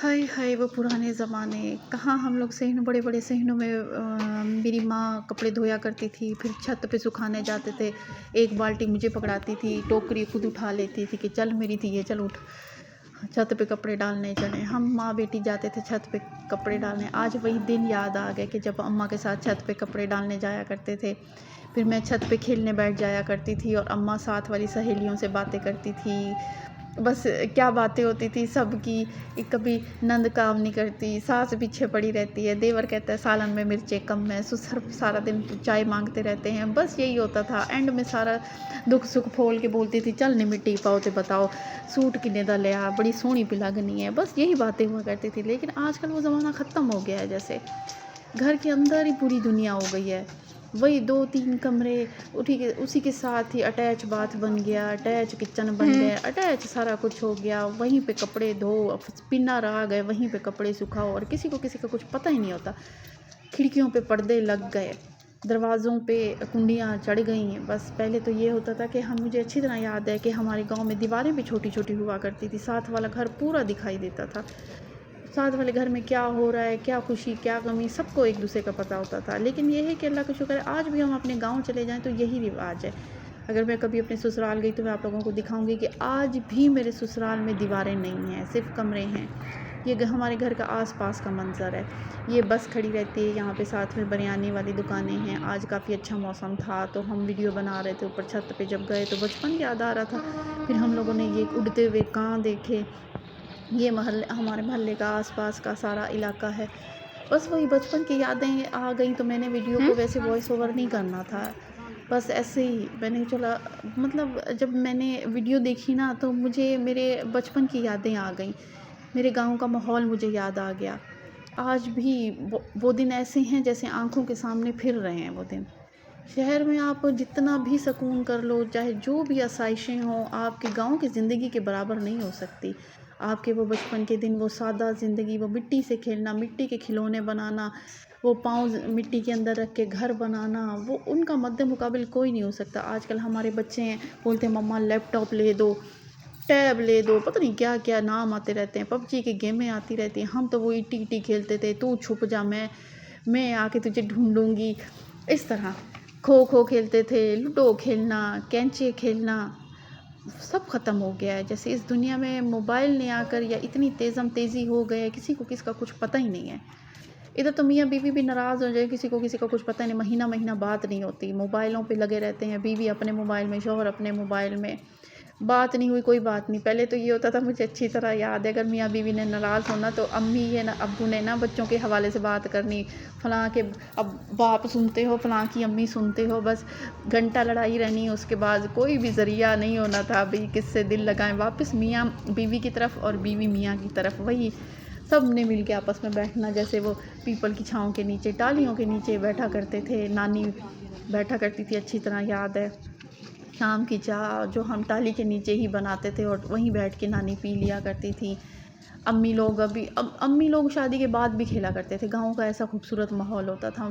ہائے ہائے وہ پرانے زمانے، کہاں ہم لوگ صحنوں بڑے بڑے صحنوں میں میری ماں کپڑے دھویا کرتی تھی، پھر چھت پہ سکھانے جاتے تھے، ایک بالٹی مجھے پکڑاتی تھی، ٹوکری خود اٹھا لیتی تھی کہ چل میری تھی یہ چل اٹھ چھت پہ کپڑے ڈالنے چلے، ہم ماں بیٹی جاتے تھے چھت پہ کپڑے ڈالنے۔ آج وہی دن یاد آ گئے کہ جب اماں کے ساتھ چھت پہ کپڑے ڈالنے جایا کرتے تھے، پھر میں چھت پہ کھیلنے بیٹھ جایا کرتی تھی اور اماں ساتھ والی سہیلیوں سے باتیں کرتی تھی۔ بس کیا باتیں ہوتی تھی سب کی، کبھی نند کام نہیں کرتی، ساس پیچھے پڑی رہتی ہے، دیور کہتا ہے سالن میں مرچیں کم ہے، سسر سارا دن چائے مانگتے رہتے ہیں، بس یہی ہوتا تھا۔ اینڈ میں سارا دکھ سکھ پھول کے بولتی تھی چل نی مٹی پاؤ تے بتاؤ سوٹ کنے دا لیا، بڑی سونی پہ لگنی ہے، بس یہی باتیں ہوا کرتی تھی۔ لیکن آج کل وہ زمانہ ختم ہو گیا ہے، جیسے گھر کے اندر ہی پوری دنیا ہو گئی ہے، وہی 2-3 کمرے، اسی کے ساتھ ہی اٹیچ باتھ بن گیا، اٹیچ کچن بن گئے، اٹیچ سارا کچھ ہو گیا، وہیں پہ کپڑے دھو، پنر آ گئے وہیں پہ کپڑے سکھاؤ، اور کسی کا کچھ پتہ ہی نہیں ہوتا۔ کھڑکیوں پہ پردے لگ گئے، دروازوں پہ کنڈیاں چڑھ گئیں۔ بس پہلے تو یہ ہوتا تھا کہ مجھے اچھی طرح یاد ہے کہ ہمارے گاؤں میں دیواریں بھی چھوٹی چھوٹی ہوا کرتی تھی، ساتھ والا گھر پورا دکھائی دیتا تھا، ساتھ والے گھر میں کیا ہو رہا ہے، کیا خوشی کیا غمی، سب کو ایک دوسرے کا پتہ ہوتا تھا۔ لیکن یہ ہے کہ اللہ کا شکر ہے آج بھی ہم اپنے گاؤں چلے جائیں تو یہی رواج ہے۔ اگر میں کبھی اپنے سسرال گئی تو میں آپ لوگوں کو دکھاؤں گی کہ آج بھی میرے سسرال میں دیواریں نہیں ہیں، صرف کمرے ہیں۔ یہ ہمارے گھر کا آس پاس کا منظر ہے، یہ بس کھڑی رہتی ہے یہاں پہ، ساتھ میں بریانی والی دکانیں ہیں۔ آج کافی اچھا موسم تھا تو ہم ویڈیو بنا رہے تھے اوپر چھت پہ، جب گئے تو بچپن یاد آ رہا تھا۔ پھر ہم لوگوں نے یہ اڑتے ہوئے کاں دیکھے، یہ ہمارے محلے کا آس پاس کا سارا علاقہ ہے، بس وہی بچپن کی یادیں آ گئیں تو میں نے ویڈیو کو ویسے وائس اوور نہیں کرنا تھا، بس ایسے ہی میں نے چلا، مطلب جب میں نے ویڈیو دیکھی نا تو مجھے میرے بچپن کی یادیں آ گئیں، میرے گاؤں کا ماحول مجھے یاد آ گیا۔ آج بھی وہ دن ایسے ہیں جیسے آنکھوں کے سامنے پھر رہے ہیں وہ دن۔ شہر میں آپ جتنا بھی سکون کر لو، چاہے جو بھی آسائشیں ہوں، آپ کے گاؤں کی زندگی کے برابر نہیں ہو سکتی۔ آپ کے وہ بچپن کے دن، وہ سادہ زندگی، وہ مٹی سے کھیلنا، مٹی کے کھلونے بنانا، وہ پاؤں مٹی کے اندر رکھ کے گھر بنانا، وہ ان کا مد مقابل کوئی نہیں ہو سکتا۔ آج کل ہمارے بچے ہیں بولتے ہیں مما لیپ ٹاپ لے دو، ٹیب لے دو، پتہ نہیں کیا کیا نام آتے رہتے ہیں، پب جی کی گیمیں آتی رہتی ہیں۔ ہم تو وہ اٹی اٹی کھیلتے تھے، تو چھپ جا میں آ کے تجھے ڈھونڈوں گی، اس طرح کھو کھو کھیلتے تھے، لوڈو کھیلنا، کینچے کھیلنا، سب ختم ہو گیا ہے۔ جیسے اس دنیا میں موبائل نے آ کر یا اتنی تیزی ہو گئے، کسی کو کس کا کچھ پتہ ہی نہیں ہے۔ ادھر تو میاں بیوی بھی ناراض ہو جائے، کسی کا کچھ پتہ نہیں، مہینہ بات نہیں ہوتی، موبائلوں پہ لگے رہتے ہیں، بیوی اپنے موبائل میں، شوہر اپنے موبائل میں، بات نہیں ہوئی کوئی بات نہیں۔ پہلے تو یہ ہوتا تھا، مجھے اچھی طرح یاد ہے، اگر میاں بیوی نے ناراض ہونا تو امی یا ابو نے نا بچوں کے حوالے سے بات کرنی، فلاں کے اب باپ سنتے ہو، فلاں کی امی سنتے ہو، بس گھنٹہ لڑائی رہنی۔ اس کے بعد کوئی بھی ذریعہ نہیں ہونا تھا بھئی کس سے دل لگائیں، واپس میاں بیوی کی طرف اور بیوی میاں کی طرف، وہی سب نے مل کے آپس میں بیٹھنا، جیسے وہ پیپل کی چھاؤں کے نیچے، ٹالیوں کے نیچے بیٹھا کرتے تھے، نانی بیٹھا کرتی تھی، اچھی طرح یاد ہے۔ شام کی چائے جو ہم ٹالی کے نیچے ہی بناتے تھے اور وہیں بیٹھ کے نانی پی لیا کرتی تھی۔ امی لوگ شادی کے بعد بھی کھیلا کرتے تھے، گاؤں کا ایسا خوبصورت ماحول ہوتا تھا۔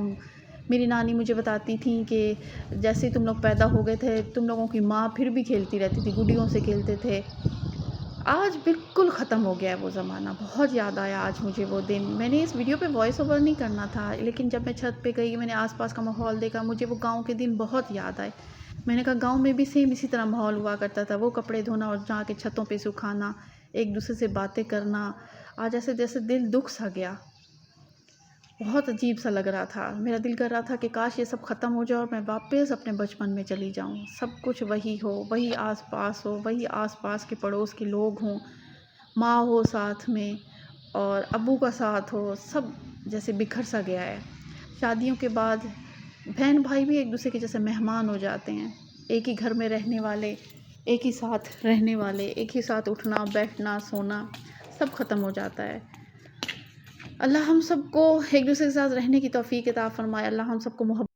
میری نانی مجھے بتاتی تھیں کہ جیسے تم لوگ پیدا ہو گئے تھے، تم لوگوں کی ماں پھر بھی کھیلتی رہتی تھی، گڈیوں سے کھیلتے تھے۔ آج بالکل ختم ہو گیا ہے وہ زمانہ، بہت یاد آیا آج مجھے وہ دن۔ میں نے اس ویڈیو پہ وائس اوور نہیں کرنا تھا، لیکن جب میں چھت پہ گئی، میں نے آس پاس کا ماحول دیکھا، مجھے وہ گاؤں کے دن بہت یاد آئے۔ میں نے کہا گاؤں میں بھی سیم اسی طرح ماحول ہوا کرتا تھا، وہ کپڑے دھونا اور جا کے چھتوں پہ سکھانا، ایک دوسرے سے باتیں کرنا۔ آج ایسے جیسے دل دکھ سا گیا، بہت عجیب سا لگ رہا تھا، میرا دل کر رہا تھا کہ کاش یہ سب ختم ہو جائے اور میں واپس اپنے بچپن میں چلی جاؤں، سب کچھ وہی ہو، وہی آس پاس ہو، وہی آس پاس کے پڑوس کے لوگ ہوں، ماں ہو ساتھ میں اور ابو کا ساتھ ہو، سب جیسے بکھر سا گیا ہے۔ شادیوں کے بعد بہن بھائی بھی ایک دوسرے کے جیسے مہمان ہو جاتے ہیں، ایک ہی گھر میں رہنے والے، ایک ہی ساتھ رہنے والے، ایک ہی ساتھ اٹھنا بیٹھنا سونا، سب ختم ہو جاتا ہے۔ اللہ ہم سب کو ایک دوسرے کے ساتھ رہنے کی توفیق عطا فرمائے، اللہ ہم سب کو محبت